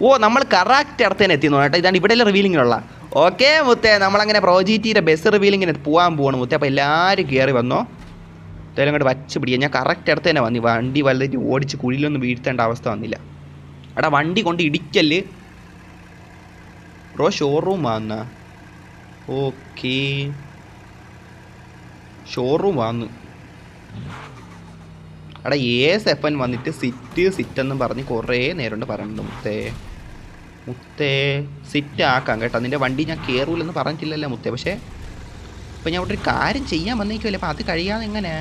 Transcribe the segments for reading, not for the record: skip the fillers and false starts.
ഓ നമ്മൾ കറക്റ്റ് അടുത്ത് തന്നെ എത്തിയെന്ന് കേട്ടോ. ഇതാണ് ഇവിടെ റിവീലിങ്ങിനുള്ള. ഓക്കെ മുത്തേ, നമ്മളങ്ങനെ പ്രോജിറ്റിയുടെ ബസ് റിവീലിങ്ങിന് പോകാൻ പോകണം മുത്തേ. അപ്പോൾ എല്ലാവരും കയറി വന്നോ. എന്തായാലും അങ്ങോട്ട് വച്ച് പിടിക്കുക. ഞാൻ കറക്റ്റ് അടുത്ത് തന്നെ വന്നു. വണ്ടി വലുതായിട്ട് ഓടിച്ച് കുഴിയിലൊന്നും വീഴ്ത്തേണ്ട അവസ്ഥ വന്നില്ല. എടാ വണ്ടി കൊണ്ട് ഇടിക്കല് ബ്രോ. ഷോറൂം വന്ന ഓക്കെ, ഷോറൂം വന്നു. എടാ ASFN വന്നിട്ട് സിറ്റ് എന്നും പറഞ്ഞ് കുറേ നേരമുണ്ട് പറയുന്നുണ്ട് മുത്തേ സിറ്റ് ആക്കാം കേട്ടോ. നിൻ്റെ വണ്ടി ഞാൻ കയറൂലെന്ന് പറഞ്ഞിട്ടില്ലല്ലോ മുത്തേ. പക്ഷേ ഇപ്പം ഞാൻ അവിടെ ഒരു കാര്യം ചെയ്യാൻ വന്നേക്കുമല്ലേ. അപ്പം അത് കഴിയാതെ എങ്ങനെ?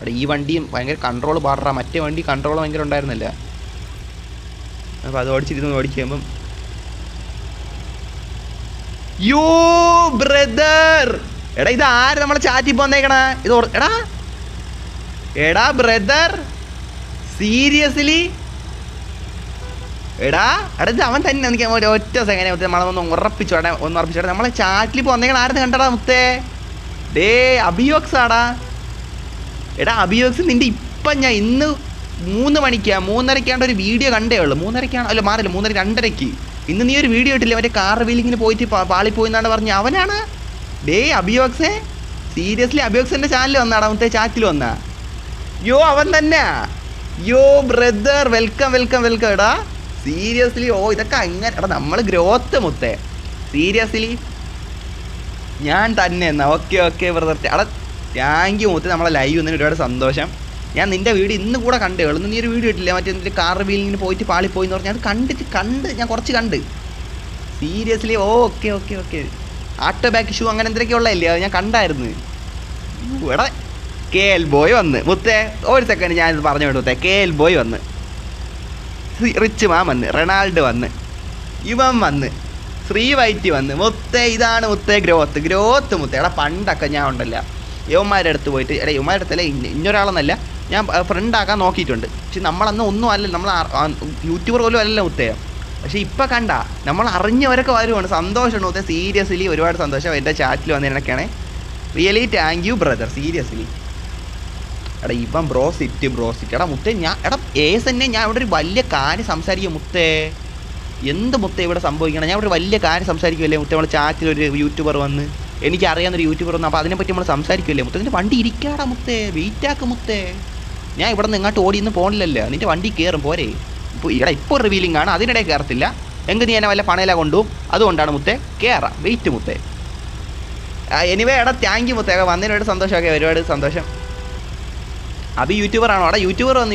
എടാ ഈ വണ്ടിയും ഭയങ്കര കൺട്രോൾ പാടാ. മറ്റേ വണ്ടി കൺട്രോൾ ഭയങ്കര ഉണ്ടായിരുന്നല്ല. അപ്പോൾ അത് ഓടിച്ചിരുന്ന് യോ ബ്രദർ. എടാ ഇത് ആര് നമ്മളെ ചാറ്റി പോന്നേക്കണ ഇത്? എടാ ബ്രദർ സീരിയസ്ലി എടാ ഇത് അവൻ തന്നെ. എനിക്ക് ഒറ്റ സെക്കൻഡ് നമ്മളൊന്ന് ഉറപ്പിച്ചോട്ടെ. നമ്മളെ ചാറ്റിൽ പോന്നേക്കണ ആരെന്ന് കണ്ടടാ മുത്തേ? ഡേ അഭിയോക്സ് ആടാ. എടാ അഭിയോക്സ് നിൻ്റെ ഇപ്പം ഞാൻ ഇന്ന് 3 മണിക്കാണ് 3:30 ഒരു വീഡിയോ കണ്ടേ ഉള്ളൂ. 3:30 അല്ല മാറില്ല 3:30 2:30 ഇന്ന് നീ ഒരു വീഡിയോ ഇട്ടില്ലേ മറ്റേ കാർ വീലിങ്ങിന് പോയിട്ട് പാളിപ്പോയിന്നാണ് പറഞ്ഞ അവനാണ്. ഡേ അഭിയോക്സേ സീരിയസ്ലി അഭിയോക്സിൻ്റെ ചാനൽ വന്നാടാ മുത്തേ, ചാറ്റിൽ വന്നാ? യോ അവൻ തന്നെ. യോ ബ്രദർ വെൽക്കം എടാ സീരിയസ്ലി. ഓ ഇതൊക്കെ അങ്ങനെ. എടാ നമ്മൾ ഗ്രോത്ത് മുത്തേ സീരിയസ്ലി ഞാൻ തന്നെ എന്നാ. Okay brother. എടാ താങ്ക് യു മുത്തേ. നമ്മളെ ലൈവ് വന്നതിന് ഒരുപാട് സന്തോഷം. ഞാൻ നിൻ്റെ വീഡിയോ ഇന്ന് കൂടെ കണ്ടേ ഉള്ളൂ. നീ ഒരു വീഡിയോ ഇട്ടില്ലേ മറ്റേ എന്തെങ്കിലും കാർ വീലിങ്ങിന് പോയിട്ട് പാളിപ്പോയി എന്ന് പറഞ്ഞാൽ അത് കണ്ട് ഞാൻ കുറച്ച് കണ്ട് സീരിയസ്ലി. ഓക്കെ ആട്ടോ ബാക്ക് ഷൂ അങ്ങനെ എന്തൊക്കെയോ ഉള്ളതല്ലേ, അത് ഞാൻ കണ്ടായിരുന്നു. എടാ KL ബോയ് വന്ന് മുത്തേ. ഒരു സെക്കൻഡ് ഞാനിത് പറഞ്ഞു വിട്ടു മുത്തേ. KL ബോയ് വന്ന്, റിച്ച് മാൻ വന്ന്, റൊണാൾഡോ വന്ന്, ഇവൻ വന്ന്, ശ്രീ വൈറ്റി വന്ന് മുത്തേ. ഇതാണ് മുത്തേ ഗ്രോത്ത് മുത്തേ. എടാ പണ്ടൊക്കെ ഞാൻ ഉണ്ടല്ല യുവന്മാരുടെ അടുത്ത് പോയിട്ട് എടാ യുവന്മാരുടെ അടുത്തല്ല ഇന്നൊരാളെന്നല്ല ഞാൻ ഫ്രണ്ടാക്കാൻ നോക്കിയിട്ടുണ്ട്. പക്ഷെ നമ്മളന്ന് ഒന്നും അല്ല, നമ്മൾ യൂട്യൂബർ പോലും അല്ലല്ലോ മുത്തേ. പക്ഷേ ഇപ്പം കണ്ട നമ്മൾ അറിഞ്ഞവരൊക്കെ വരുവാണ്. സന്തോഷമുണ്ട് മുത്തേ സീരിയസ്ലി. ഒരുപാട് സന്തോഷം എൻ്റെ ചാറ്റിൽ വന്നതിനൊക്കെയാണ്. Really thank you brother seriously. എടാ ഇവൻ ബ്രോ സിറ്റ് എടാ മുത്തേ. എടാ ASN ഞാൻ ഇവിടെ ഒരു വലിയ കാര്യം സംസാരിക്കും മുത്തേ. എന്ത് മുത്തേ ഇവിടെ സംഭവിക്കണം? ഞാൻ ഇവിടെ വലിയ കാര്യം സംസാരിക്കുമല്ലേ മുത്തേ. നമ്മൾ ചാറ്റിൽ ഒരു യൂട്യൂബർ വന്ന്, എനിക്കറിയാവുന്നൊരു യൂട്യൂബർ വന്ന്. അപ്പോൾ അതിനെപ്പറ്റി നമ്മൾ സംസാരിക്കുമല്ലേ മുത്തേ. നിൻ്റെ വണ്ടി ഇരിക്കാടാ മുത്തേ, വെയിറ്റാക്ക് മുത്തേ. ഞാൻ ഇവിടെ നിന്ന് ഇങ്ങോട്ട് ഓടി ഇന്ന് പോകണില്ലല്ലോ. നിൻ്റെ വണ്ടി കയറും പോരെ. ഇപ്പോൾ റിവീലിംഗ് ആണ്, അതിനിടെ കയറത്തില്ല എങ്കിൽ നീ എന്നെ വല്ല പണയില കൊണ്ടുപോകും. അതുകൊണ്ടാണ് മുത്തേ കയറാം. വെയിറ്റ് മുത്തേ. എനിവേ എടാ താങ്ക് യു മുത്തേ. വന്നതിനോട് സന്തോഷമൊക്കെ, ഒരുപാട് സന്തോഷം. അത് യൂട്യൂബർ ആണോ? എടാ യൂട്യൂബർ വന്ന്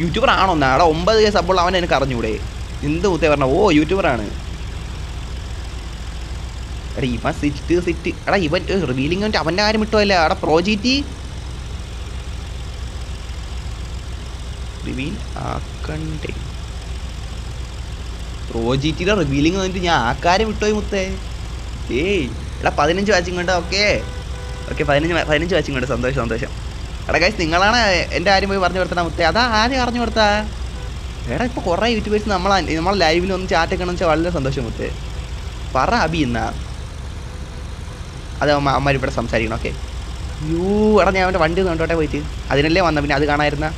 യൂട്യൂബർ ആണോ എന്നാ? എടാ 9K സബ്ബുള്ള അവൻ എനിക്ക് അറിഞ്ഞൂടെ? എന്ത് മുത്തേ പറഞ്ഞ? യൂട്യൂബറാണ്. എടാ ഇവൻ സിറ്റ് എടാ ഇവൻ റിവീലിംഗ് വേണ്ടി അവൻ്റെ കാര്യം വിട്ടുമല്ല. എടാ പ്രോജിറ്റി റിവീൽ ആക്കണ്ടേ? പ്രോജിറ്റിയുടെ റിവീലിംഗ് വന്നിട്ട് ഞാൻ ആ കാര്യം വിട്ടുപോയി മുത്തേ. എടാ 15 വാച്ചിങ് കൊണ്ട്. ഓക്കെ 15 വാച്ചിങ് കൊണ്ട്. സന്തോഷം. എടാ ഗൈസ് നിങ്ങളാണ് എൻ്റെ ആരും പോയി പറഞ്ഞു കൊടുത്തടാ മുത്തേ. അതാ ആരും പറഞ്ഞു കൊടുത്താ? എടാ ഇപ്പോൾ കുറേ യൂട്യൂബേഴ്സ് നമ്മളെ ലൈവിൽ ഒന്ന് ചാറ്റൊക്കെയാണെന്ന് വെച്ചാൽ വളരെ സന്തോഷം മുത്തേ. പറ അബി എന്നാ അത് അമ്മമാർ ഇവിടെ സംസാരിക്കണം. ഓക്കെ എടാ ഞാൻ അവൻ്റെ വണ്ടി കണ്ടോട്ടെ പോയിട്ട്. അതിനല്ലേ വന്ന പിന്നെ അത് കാണാതിരുന്ന.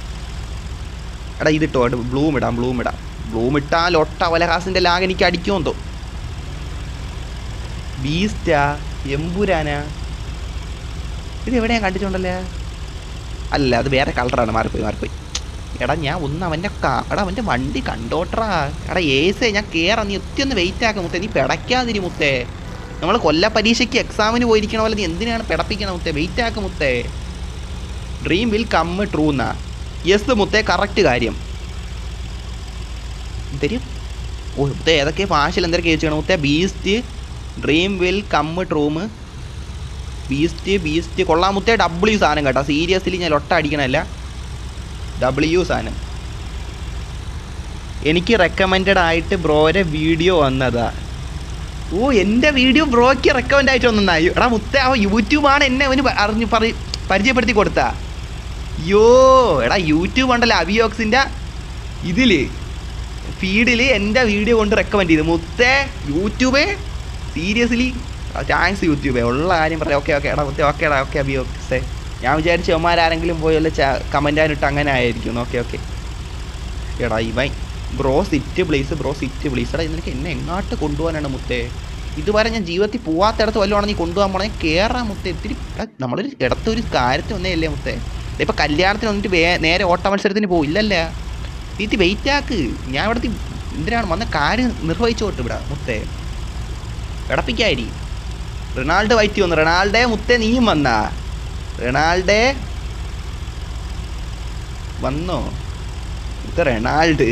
എടാ ഇതിട്ടോ ബ്ലൂം ഇട്ടാൽ ഒട്ട വലഹാസിൻ്റെ ലാഗ് എനിക്ക് അടിക്കുമെന്തോ. ബീസ്റ്റാ എമ്പുരാനാ ഇത് എവിടെ ഞാൻ കണ്ടിട്ടുണ്ടല്ലേ? അല്ല അത് വേറെ കളറാണ്. മാറിപ്പോയി. എടാ ഞാൻ ഒന്ന് അവൻ്റെ വണ്ടി കണ്ടോട്ടറാ. എടാ ഞാൻ കയറാം. നീ ഒത്തിരി വെയിറ്റ് ആക്കും മുത്തേ. നീ പിടയ്ക്കാതിരി മുത്തേ. നമ്മൾ കൊല്ല പരീക്ഷയ്ക്ക് എക്സാമിന് പോയിരിക്കണ പോലെ നീ എന്തിനാണ് പിടപ്പിക്കണം മുത്തേ? വെയിറ്റ് ആക്കും മുത്തേ. ഡ്രീം വിൽ കം ട്രൂ എന്നാ? യെസ് മുത്തേ കറക്റ്റ് കാര്യം തരും. മുത്തേ ഏതൊക്കെ ഭാഷയിൽ എന്തൊക്കെ ചോദിച്ചാണ് മുത്തേ? ബീസ്റ്റ് ഡ്രീം വിൽ കം ട്രൂമ് ബീസ്റ്റ് കൊള്ളാം മുത്തേ. W സാധനം കേട്ടോ സീരിയസ്ലി. ഞാൻ ലൊട്ട അടിക്കണമല്ല. W സാധനം എനിക്ക് റെക്കമെൻഡഡ് ആയിട്ട് ബ്രോയുടെ വീഡിയോ വന്നതാ. എൻ്റെ വീഡിയോ ബ്രോയ്ക്ക് റെക്കമെൻഡ് ആയിട്ട് വന്നതാ. എടാ മുത്തേ ആ യൂട്യൂബാണ് എന്നെ അവന് പരിചയപ്പെടുത്തി കൊടുത്താ. എടാ യൂട്യൂബ് ഉണ്ടല്ലോ അവിയോക്സിൻ്റെ ഇതിൽ ഫീഡിൽ എൻ്റെ വീഡിയോ കൊണ്ട് റെക്കമെൻഡ് ചെയ്തു മുത്തേ. യൂട്യൂബേ സീരിയസ്ലി താങ്ക്സ് യൂട്യൂബേ. ഉള്ള കാര്യം പറയാം. ഓക്കെ എടാ മുത്തേ. ഓക്കെ അഭിയോക്സേ. ഞാൻ വിചാരിച്ചു അവന്മാരാരെങ്കിലും പോയല്ലോ കമൻറ്റ് ആയിട്ട് അങ്ങനെ ആയിരിക്കും. ഓക്കെ എടാ ഇവൻ ബ്രോ സിറ്റ് പ്ലീസ് എടാ നിനക്ക് എന്നെ എങ്ങോട്ട് കൊണ്ടുപോകാനാണ് മുത്തേ? ഇതുവരെ ഞാൻ ജീവിതത്തിൽ പോവാത്തിടത്ത് വല്ലതുമാണ് നീ കൊണ്ടുപോകാൻ പോണേ. കയറാൻ മുത്തേ. ഇത്തിരി നമ്മളൊരു ഇടത്തൊരു കാര്യത്തിന് ഒന്നേ അല്ലേ മുത്തേ? ഇപ്പം കല്യാണത്തിന് വന്നിട്ട് നേരെ ഓട്ട മത്സരത്തിന് പോയില്ലല്ല. നീ വെയിറ്റ് ആക്ക്. ഞാൻ ഇവിടുത്തെ എന്തിനാണ് വന്ന കാര്യം നിർവഹിച്ചോട്ട് ഇവിടെ മുത്തേ. കിടപ്പിക്കാരി റൊണാൾഡോ വയറ്റി വന്നു. റൊണാൾഡേ മുത്തേ നീയും വന്നാ? റൊണാൾഡേ വന്നോ മുത്തേ? റൊണാൾഡ്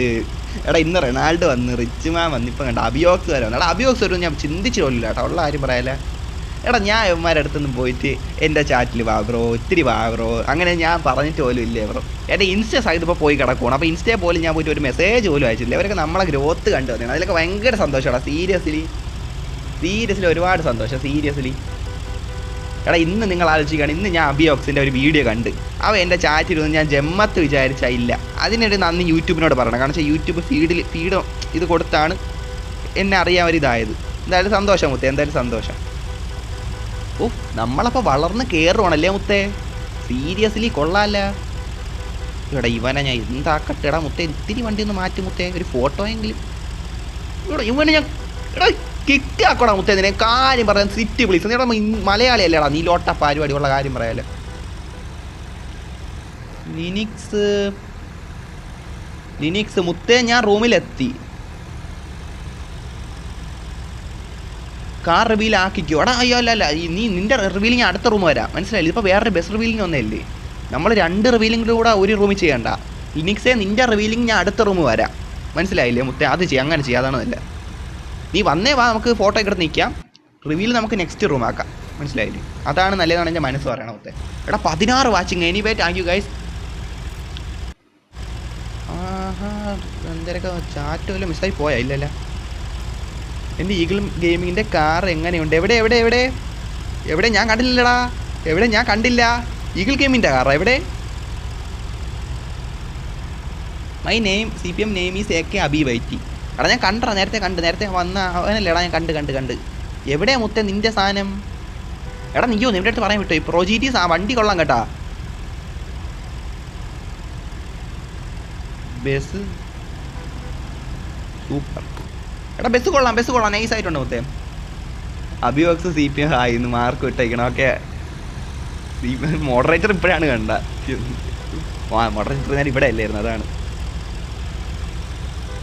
എടാ ഇന്ന് റൊണാൾഡോ വന്ന്, റിച്ച് മാൻ വന്നിപ്പം കണ്ട അഭിയോക്സ് വരെ വന്നു. എടാ അഭിയോക്സ് വരും ഞാൻ ചിന്തിച്ചു പോലില്ല കേട്ടോ, ഉള്ള കാര്യം പറയാല്ലേ. എടാ ഞാൻ ഇവന്മാരുടെ അടുത്തൊന്നും പോയിട്ട് എൻ്റെ ചാറ്റിൽ വാ ബ്രോ, ഇത്തിരി വാ ബ്രോ, അങ്ങനെ ഞാൻ പറഞ്ഞിട്ട് പോലും ഇല്ലേ ബ്രോ. എൻ്റെ ഇൻസ്റ്റ സൈഡ് ഇപ്പോൾ പോയി കിടക്കുകയാണ്. അപ്പോൾ ഇൻസ്റ്റയിൽ പോലും ഞാൻ പോയിട്ട് ഒരു മെസ്സേജ് പോലും അയച്ചില്ല. അവരൊക്കെ നമ്മളെ ഗ്രോത്ത് കണ്ടു വന്നതാണ്. അതിലൊക്കെ ഭയങ്കര സന്തോഷമാണ്. സീരിയസ്ലി ഒരുപാട് സന്തോഷം സീരിയസ്ലി. എടാ ഇന്ന് നിങ്ങൾ ആലോചിക്കുകയാണ്, ഇന്ന് ഞാൻ അഭിയോക്സിൻ്റെ ഒരു വീഡിയോ കണ്ട് അവ എൻ്റെ ചാറ്റിലൊന്നും ഞാൻ ജമ്മത്ത് വിചാരിച്ചില്ല. അതിനൊരു നന്ദി യൂട്യൂബിനോട് പറയണം. കാരണം വെച്ചാൽ യൂട്യൂബ് ഫീഡ് ഇത് കൊടുത്താണ് എന്നെ അറിയാൻ ഒരു ഇതായത്. എന്തായാലും സന്തോഷം മുത്തേ, എന്തായാലും സന്തോഷം. ഓ നമ്മളപ്പോൾ വളർന്ന് കയറുവാണല്ലേ മുത്തേ? സീരിയസ്ലി കൊള്ളാല്ല. ഇവിടെ ഇവനെ ഞാൻ എന്താക്കട്ടെടാ മുത്തേ? ഇത്തിരി വണ്ടി ഒന്ന് മാറ്റി മുത്തേ, ഒരു ഫോട്ടോ എങ്കിലും. ഇവിടെ ഇവനെ ഞാൻ കിക്ക് ആക്കോടാ മുത്തേ. ഇതിനെ കാര്യം പറയാൻ സിറ്റ് പ്ലീസ്. നീ മലയാളി അല്ലേടാ, നീ ലോട്ട പരിപാടിയുള്ള കാര്യം പറയാല്ലേ. ലിനിക്സ് മുത്തേ ഞാൻ റൂമിലെത്തി. Car reveal ആക്കിക്കോ. എടാ അയ്യോ അല്ല നീ നിൻ്റെ റിവീലിങ് അടുത്ത റൂം വരാം, മനസ്സിലായില്ലേ? ഇപ്പോൾ വേറൊരു ബസ് റിവീലിംഗ് ഒന്നല്ലേ, നമ്മൾ 2 റിവീലിംഗ് കൂടെ ഒരു റൂമിൽ ചെയ്യണ്ട. ലിനിക്സേ നിൻ്റെ റിവീലിംഗ് ഞാൻ അടുത്ത റൂം വരാം, മനസ്സിലായില്ലേ മുത്തേ? അത് ചെയ്യാം, അങ്ങനെ ചെയ്യാം, അതാണ് നല്ല. നീ വന്നേ വാ, നമുക്ക് ഫോട്ടോ ഒക്കെ എടുത്ത് നിൽക്കാം. റിവീൽ നമുക്ക് നെക്സ്റ്റ് റൂം ആക്കാം, മനസ്സിലായില്ലേ? അതാണ് നല്ലതാണ് എൻ്റെ മനസ്സ് പറയണം മുത്തേ. എടാ 16 watching, anyway thank you guys. എന്തൊക്കെ ചാറ്റ് വല്ലതും മിസ്സായി പോയാ? ഇല്ലല്ല. എൻ്റെ ഈഗിൾ ഗെയിമിങ്ങിൻ്റെ കാർ എങ്ങനെയുണ്ട്? എവിടെ ഞാൻ കണ്ടില്ലടാ. ഞാൻ കണ്ടില്ല ഈഗിൾ ഗെയിമിൻ്റെ കാർ. എവിടെ? My name CPM name is AK Abi വൈറ്റി. എടാ ഞാൻ കണ്ടടാ, നേരത്തെ വന്ന അവനല്ലേടാ ഞാൻ കണ്ട്. എവിടെയാ മുത്തേ നിൻ്റെ സാധനം? എടാ നീയോ നിൻ്റെ അടുത്ത് പറയാൻ വിട്ടോ? ഈ പ്രൊജീറ്റീസ് ആ വണ്ടി കൊള്ളാം കേട്ടാ. Bus super. എടാ ബസ് കൊള്ളാം നൈസ് ആയിട്ടുണ്ട് മുത്തേ. അഭിയോക്സ് CPM ആയിന്ന് മാർക്ക് വിട്ടേക്കണം. ഓക്കെ മോഡറേറ്റർ ഇപ്പോഴാണ് കണ്ട. മോഡറേറ്റർ ഞാൻ ഇവിടെ അല്ലായിരുന്നു, അതാണ്.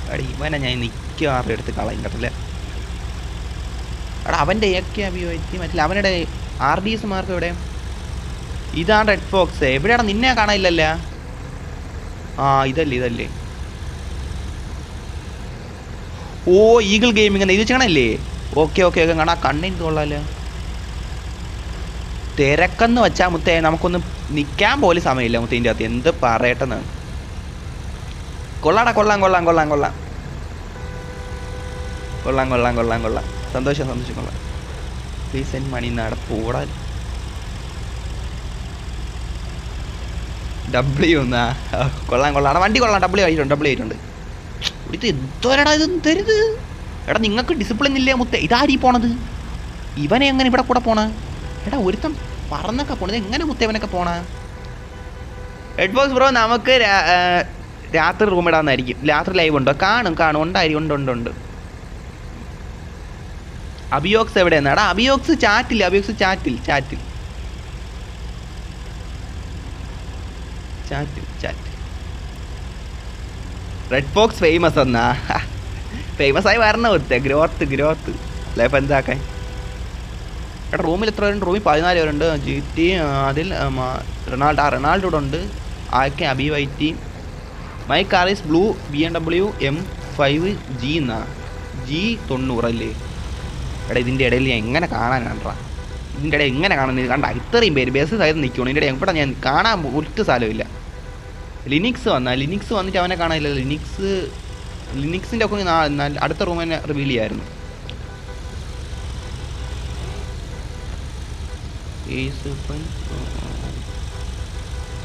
എടാ ഇവനെ ഞാൻ നിൽക്കാറ് എടുത്ത് കളയും കേട്ടല്ലേ. എടാ അവൻ്റെ AK അഭിയോക്തി മറ്റില്ല, അവരുടെ RDS മാർക്ക് എവിടെ? ഇതാണ് റെഡ് ഫോക്സ്. എവിടെയാടാ? നിന്നെ കാണാനില്ലല്ല. ആ ഇതല്ലേ. ഓ ഈഗിൾ ഗെയിമിംഗ് ഇത് വെച്ചാണല്ലേ? ഓക്കെ കാണാ. കണ്ണിന് കൊള്ളാലോ. തിരക്കെന്ന് വെച്ചാൽ മുത്തേ നമുക്കൊന്ന് നിൽക്കാൻ പോലും സമയമില്ല മുത്തേൻ്റെ അകത്ത്. എന്ത് പറയട്ടെന്നാണ്. കൊള്ളാം. സന്തോഷം കൊള്ളാം. പ്ലീസ് സെൻഡ് മണി നടപ്പൂടാ. W എന്നാ? കൊള്ളാം. വണ്ടി കൊള്ളാം. W ആയിട്ടുണ്ട്. ഇത് എന്തോരടാ ഇത് തരുത്? എടാ നിങ്ങൾക്ക് ഡിസിപ്ലിൻ ഇല്ലേ മുത്തേ? ഇതാരീ പോണത്? ഇവനെ എങ്ങനെ ഇവിടെ കൂടെ പോണ? എടാ ഒരുത്തം പറന്നൊക്കെ പോണത് എങ്ങനെ മുത്തേ ഇവനൊക്കെ പോണ? ഹെഡ്ബോക്സ് ബ്രോ നമുക്ക് രാത്രി റൂം ഇടാന്നായിരിക്കും. രാത്രി ലൈവ് ഉണ്ടോ? കാണും. ഉണ്ട്. അഭിയോക്സ് എവിടെയാണ്? എടാ അഭിയോക്സ് ചാറ്റിൽ. റെഡ് ഫോക്സ് ഫേമസ് എന്നാ? ഫേമസ് ആയി വരണ ഒത്തേ. Growth life എന്താക്കാൻ. എടാ റൂമിൽ എത്ര പേരുണ്ട്? റൂമിൽ 14 പേരുണ്ട്. GT അതിൽ റൊണാൾഡോ ഉണ്ട്. AK അബി വൈറ്റി. My car is blue BMW M5G എന്നാ? G90 അല്ലേ? എടാ ഇതിൻ്റെ ഇടയിൽ ഞാൻ എങ്ങനെ കാണാനാണ്ടാ? ഇതിൻ്റെ ഇടയിൽ എങ്ങനെ കാണുന്നത്? കണ്ട ഇത്രയും പേര് ബസ് സൈഡ് നിൽക്കണം. ഇതിൻ്റെ ഇടയിൽ എവിടെ ഞാൻ കാണാൻ ഒറ്റ സ്ഥലമില്ല. ലിനിക്സ് വന്നിട്ട് അവനെ കാണാനില്ല. ലിനിക്സിൻ്റെ ഒക്കെ അടുത്ത റൂം തന്നെ റിവീൽ ചെയ്യായിരുന്നു.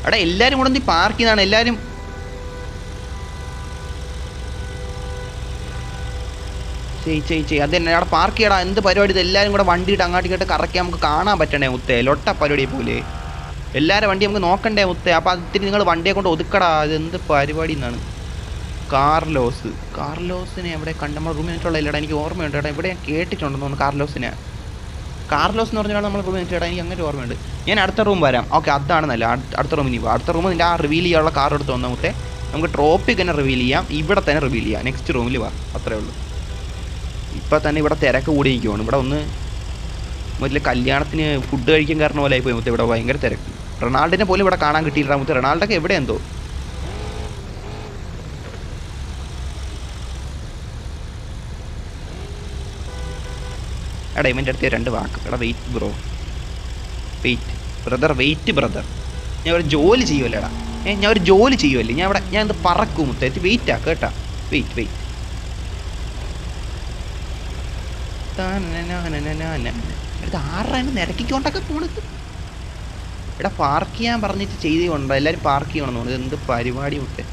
എടാ എല്ലാവരും കൂടെ എന്ത് പാർക്ക് ചെയ്താണ്? എല്ലാവരും ചെയ് അത് തന്നെ. അവിടെ പാർക്ക് ചെയ്യടാ. എന്ത് പരിപാടി ഇത്? എല്ലാവരും കൂടെ വണ്ടി ഇട്ട് അങ്ങോട്ട് കറക്കി നമുക്ക് കാണാൻ പറ്റണേ മുത്തേ? ലൊട്ട പരിപാടി പോലെ. എല്ലാവരും വണ്ടി നമുക്ക് നോക്കണ്ടേ മുത്തേ? അപ്പോൾ അതിരി നിങ്ങൾ വണ്ടിയെ കൊണ്ട് ഒതുക്കടാ. അത് എന്ത് പരിപാടി എന്നാണ്? കാർലോസിനെ എവിടെ കണ്ട നമ്മുടെ റൂമിൽ നിന്നിട്ടുള്ള ഇല്ലടാ, എനിക്ക് ഓർമ്മയുണ്ട് ഏട്ടാ, ഇവിടെ ഞാൻ കേട്ടിട്ടുണ്ടെന്ന് തോന്നുന്നു കാർലോസ് എന്ന് പറഞ്ഞാൽ നമ്മൾ റൂമിൽ നിന്നിട്ട് എനിക്ക് അങ്ങനെ ഓർമ്മയുണ്ട്. ഞാൻ അടുത്ത റൂം വരാം. ഓക്കെ, അതാണ് നല്ല അടുത്ത റൂമിൽ പോവാം. അടുത്ത റൂം നിൻ്റെ ആ റിവീൽ ചെയ്യാനുള്ള കാർ എടുത്ത് വന്നത്തെ നമുക്ക് ട്രോപ്പിക് തന്നെ റിവീൽ ചെയ്യാം, ഇവിടെ തന്നെ റിവീൽ ചെയ്യാം. നെക്സ്റ്റ് റൂമിൽ വാ, അത്രേ ഉള്ളൂ. ഇപ്പം തന്നെ ഇവിടെ തിരക്ക് കൂടി നിൽക്കുവാണ്. ഇവിടെ ഒന്ന് മുതൽ കല്യാണത്തിന് ഫുഡ് കഴിക്കാൻ കാരണം പോലെ ആയിപ്പോയി മുത്തേ, ഇവിടെ ഭയങ്കര തിരക്ക്. റൊണാൾഡിനെ പോലും ഇവിടെ കാണാൻ കിട്ടിയില്ല മുത്തേ. റൊണാൾഡൊക്കെ എവിടെ എന്തോ. എടാ ഇവൻ്റെ അടുത്ത് 2 വാക്ക്. എടാ വെയിറ്റ് ബ്രദർ, ഞാൻ ഒരു ജോലി ചെയ്യുമല്ലേടാ. ഞാൻ ഒരു ജോലി ചെയ്യുമല്ലേ, ഞാൻ ഇത് പറക്കും മുത്തേ. വെയിറ്റ് ആക്കുക കേട്ടാ, വെയിറ്റ്. എടുത്ത് 6 നിരക്കിക്കൊണ്ടൊക്കെ പോണത്. എടാ പാർക്ക് ചെയ്യാൻ പറഞ്ഞിട്ട് ചെയ്തുകൊണ്ടോ, എല്ലാവരും പാർക്ക് ചെയ്യണമെന്ന് തോന്നുന്നത്. എന്ത് പരിപാടി മുത്തേ,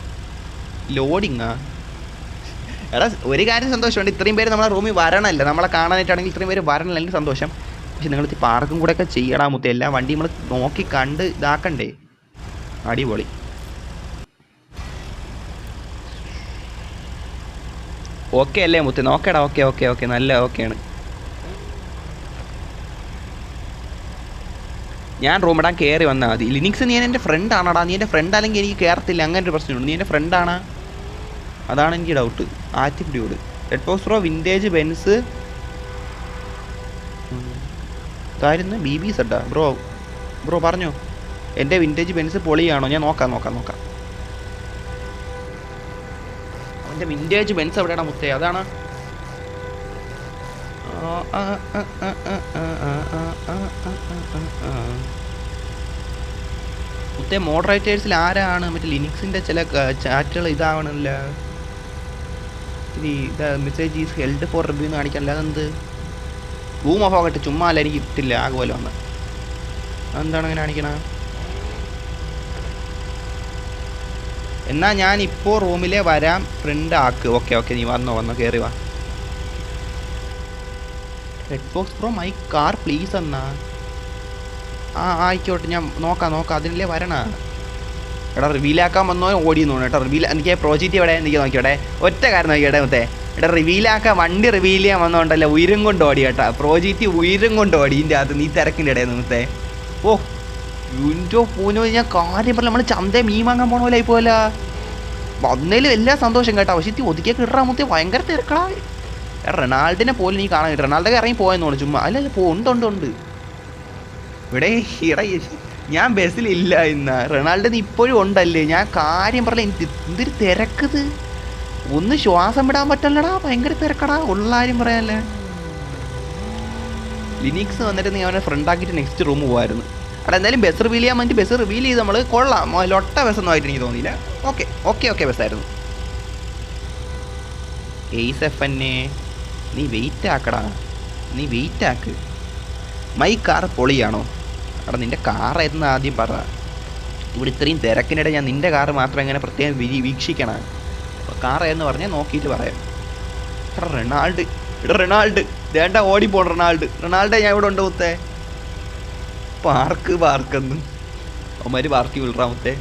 ലോഡിങ്ങാ. എടാ ഒരു കാര്യം സന്തോഷമുണ്ട്, ഇത്രയും പേര് നമ്മളെ റൂമിൽ വരണമല്ല, നമ്മളെ കാണാനായിട്ടാണെങ്കിൽ ഇത്രയും പേര് വരണമല്ല, എനിക്ക് സന്തോഷം. പക്ഷെ നിങ്ങൾ പാർക്കും കൂടെ ഒക്കെ ചെയ്യടാ മുത്തേ. എല്ലാ വണ്ടി നമ്മൾ നോക്കി കണ്ട് ഇതാക്കണ്ടേ. അടിപൊളി. ഓക്കെ അല്ലേ മുത്തേ? നോക്കടാ. ഓക്കെ നല്ല ഓക്കെയാണ്. ഞാൻ റൂമിടാൻ കയറി വന്നാൽ മതി. ലിനിക്സ് നീ എൻ്റെ ഫ്രണ്ട് ആണോടാ? നീ എൻ്റെ ഫ്രണ്ട് അല്ലെങ്കിൽ എനിക്ക് കയറത്തില്ല, അങ്ങനെ ഒരു പ്രശ്നമുണ്ട്. നീ എൻ്റെ ഫ്രണ്ടാണ്, അതാണ് എനിക്ക് doubt. Attitude red box pro vintage Benz ഇതായിരുന്നു BB സെഡാ ബ്രോ പറഞ്ഞോ. എൻ്റെ വിൻറ്റേജ് ബെൻസ് പൊളിയാണോ? ഞാൻ നോക്കാം. അവൻ്റെ വിൻറ്റേജ് ബെൻസ് എവിടെയാണ് മുത്തേ? അതാണ് മുത്തേ. മോഡറേറ്റേഴ്സിൽ ആരാണ് മറ്റേ ലിനിക്സിൻ്റെ ചില ചാറ്റുകൾ ഇതാവണമല്ല, message is held for review എന്ന് കാണിക്കാനല്ല. അതെന്ത് റൂം ഓഫ് ആകട്ടെ, ചുമ്മാ അല്ല, എനിക്ക് കിട്ടില്ല ആകെ പോലെ വന്ന്. അതെന്താണ് അങ്ങനെ കാണിക്കണ? എന്നാൽ ഞാൻ റൂമിലെ വരാം, ഫ്രണ്ട് ആക്ക്. ഓക്കെ നീ വന്നോ കയറി വാ. Red box pro my car please എന്നാ. ആയിക്കോട്ടെ, ഞാൻ നോക്കാം. അതിനല്ലേ വരണ. എടാ റിവീലാക്കാൻ വന്നോ ഓടിയെന്ന് തോന്നുന്നു കേട്ടോ. എനിക്ക് പ്രോജക്റ്റ് എവിടെ എനിക്ക് നോക്കിയോട്ടെ. ഒറ്റ കാര്യം നോക്കിയോട്ടെ മുത്തേ. എടാ റിവീലാക്കാൻ വണ്ടി റിവീൽ ചെയ്യാൻ വന്നോണ്ടല്ല, ഉയരം കൊണ്ട് ഓടി കേട്ടാ. പ്രോജക്റ്റ് ഉയരം കൊണ്ട് ഓടി ഇതിൻ്റെ അത് നീ തിരക്കിൻ്റെ ഇടയിൽ മുത്തേ. ഓ യുൻറ്റോ പൂനോ, ഞാൻ കാര്യം പറഞ്ഞ നമ്മൾ ചന്തയെ മീൻ വാങ്ങാൻ പോണ പോലെ ആയിപ്പോല. വന്നതിലും എല്ലാ സന്തോഷം കേട്ടോ. പക്ഷേ ഒതുക്കിയൊക്കെ ഇടാൻ മുത്തേ ഭയങ്കര തിരക്കടാ. റൊണാൾഡിനെ പോലും നീ കാണാൻ കിട്ടും. റൊണാൾഡൊക്കെ ഇറങ്ങി പോയെന്ന് തോന്നുന്നു ചുമ്മാ. അല്ല ഉണ്ട് ഇവിടെ. ഞാൻ ബസ്സിലില്ല ഇന്ന്. റൊണാൾഡോ ഇപ്പോഴും ഉണ്ടല്ലേ? ഞാൻ കാര്യം പറഞ്ഞ എനിക്ക് എന്തൊരു തിരക്കത്, ഒന്ന് ശ്വാസം വിടാൻ പറ്റല്ലടാ, ഭയങ്കര തിരക്കടാ. ഉള്ള കാര്യം പറയാനല്ലേ. ലിനിക്സ് വന്നിട്ട് നീ അവനെ ഫ്രണ്ടാക്കിയിട്ട് നെക്സ്റ്റ് റൂം പോകുമായിരുന്നു. അവിടെ എന്തായാലും ബസ് റിവീൽ ചെയ്യാൻ വേണ്ടി ബസ് റിവീൽ ചെയ്ത് നമ്മൾ കൊള്ളാം. ലൊട്ട ബസ്സൊന്നും ആയിട്ട് എനിക്ക് തോന്നിയില്ല. ഓക്കെ ബസ്സായിരുന്നു. എന്നെ നീ വെയിറ്റ് ആക്ക്. മൈ കാർ പൊളിയാണോ? അവിടെ നിൻ്റെ കാറായിരുന്നു ആദ്യം പറ. ഇവിടെ ഇത്രയും തിരക്കിനിടെ ഞാൻ നിൻ്റെ കാറ് മാത്രം എങ്ങനെ പ്രത്യേകം വീക്ഷിക്കണം. കാറായെന്ന് പറഞ്ഞാൽ നോക്കിയിട്ട് പറയാം. റൊണാൾഡ് വേണ്ട, ഓടിപ്പോണ റൊണാൾഡോ ഞാൻ ഇവിടെ ഉണ്ട് മുത്തേ. പാർക്കെന്ന് അവന്മാർ പാർക്ക് വിളിറാ മുത്തേ.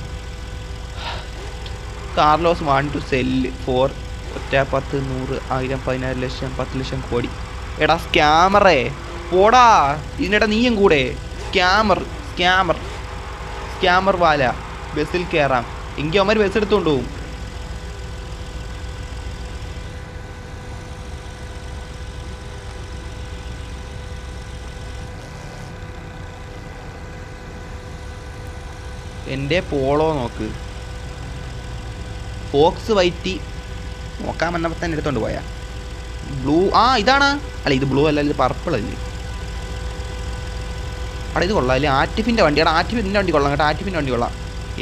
Carlos want to sell for 10 100 1000 14 ലക്ഷം 10 ലക്ഷം കോടി. എടാ സ്കാമറേ പോടാ, ഇതിനിടെ നീയും കൂടെ. സ്കാമർ വാല ബസ്സിൽ കയറാം എങ്കിൽ അവന്മാർ ബസ് എടുത്തുകൊണ്ട് പോകും. എൻ്റെ പോളോ നോക്ക്, ഫോക്സ് വൈറ്റി നോക്കാൻ വന്നപ്പോൾ തന്നെ എടുത്തോണ്ട് പോയാ. ബ്ലൂ ഇതാണ്. അല്ല ഇത് ബ്ലൂ അല്ല, ഇത് പർപ്പിൾ അല്ലേ. അവിടെ ഇത് കൊള്ളാം അല്ലേ? ആറ്റിഫിൻ്റെ വണ്ടി. എടാ ആറ്റിഫിൻ്റെ വണ്ടി കൊള്ളാം കേട്ടോ. ആറ്റിഫിൻ്റെ വണ്ടി കൊള്ളാം.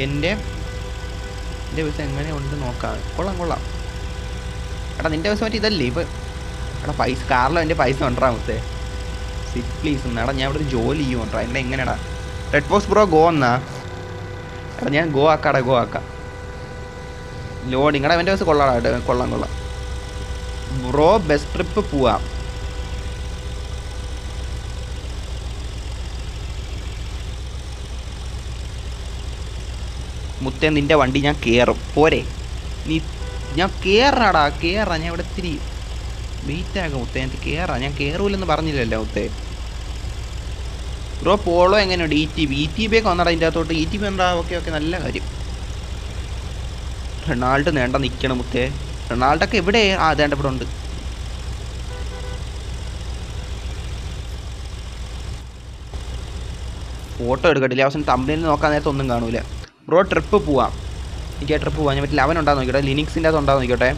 എൻ്റെ ബസ് എങ്ങനെ ഉണ്ട് നോക്കാം. കൊള്ളാം. എടാ നിൻ്റെ ബസ് മറ്റേ ഇതല്ലേ ഇപ്പം. എടാ കാറിലോ എൻ്റെ പൈസ കൊണ്ടാ മുത്തേ. സിറ്റ് പ്ലീസ് എന്നാ. ഞാൻ ഇവിടെ ഒരു ജോലി ചെയ്യുമോ എൻ്റെ എങ്ങനെയാടാ? റെഡ് ബോക്സ് ബ്രോ ഗോ എന്നാ. എടാ ഞാൻ ഗോ ആക്കാം. ലോഡിങ്. എടാ എൻ്റെ ബസ് കൊള്ളാം. ബ്രോ ബസ് ട്രിപ്പ് പോവാം. മുത്തേ നിൻ്റെ വണ്ടി ഞാൻ കയറും പോരെ. നീ ഞാൻ കേറാടാ കേറാ. ഞാൻ ഇവിടെ ഇത്തിരി വെയിറ്റ് ആക്കാം മുത്തേ. എനിക്ക് കേറാ. ഞാൻ കേറൂലെന്ന് പറഞ്ഞില്ലല്ലോ മുത്തേ. ബ്രോ പോളോ എങ്ങനെയുണ്ട്? ETB ഒക്കെ വന്നടാ ഇതിൻ്റെ അകത്തോട്ട്. ETB ഉണ്ടാ. ഓക്കെ ഓക്കെ, നല്ല കാര്യം. റൊണാൾഡോ നേണ്ട നിൽക്കണം മുത്തേ. റൊണാൾഡൊക്കെ എവിടെ? ആ അതേണ്ട ഇവിടെ ഉണ്ട്. ഫോട്ടോ എടുക്കട്ടില്ല, അവസാനം തമ്മിൽ നോക്കാൻ നേരത്തെ ഒന്നും കാണൂല. ബ്രോ ട്രിപ്പ് പോവാം. എനിക്ക് ആ ട്രിപ്പ് പോവാം. ഞാൻ പറ്റില്ല. അവൻ ഉണ്ടാകുന്ന നോക്കിയോട്ടെ. ലിനിക്സിൻ്റെ അകത്ത് ഉണ്ടാകുന്ന നോക്കിയോട്ടെ.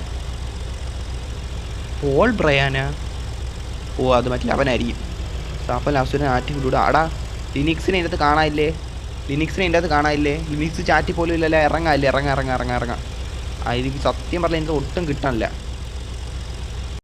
പോൾ ബ്രയാനാ? ഓ അത് പറ്റില്ല, അവനായിരിക്കും. സാഫൽ ലാസ്റ്റിന് ആറ്റിവിലൂടെ ആടാ. ലിനിക്സിനെ ഇതിനകത്ത് കാണാനില്ലേ? ലിനിക്സ് ചാറ്റി പോലും ഇല്ലല്ലോ. ഇറങ്ങാം. എനിക്ക് സത്യം പറഞ്ഞാൽ എനിക്ക് ഒട്ടും കിട്ടാനില്ല.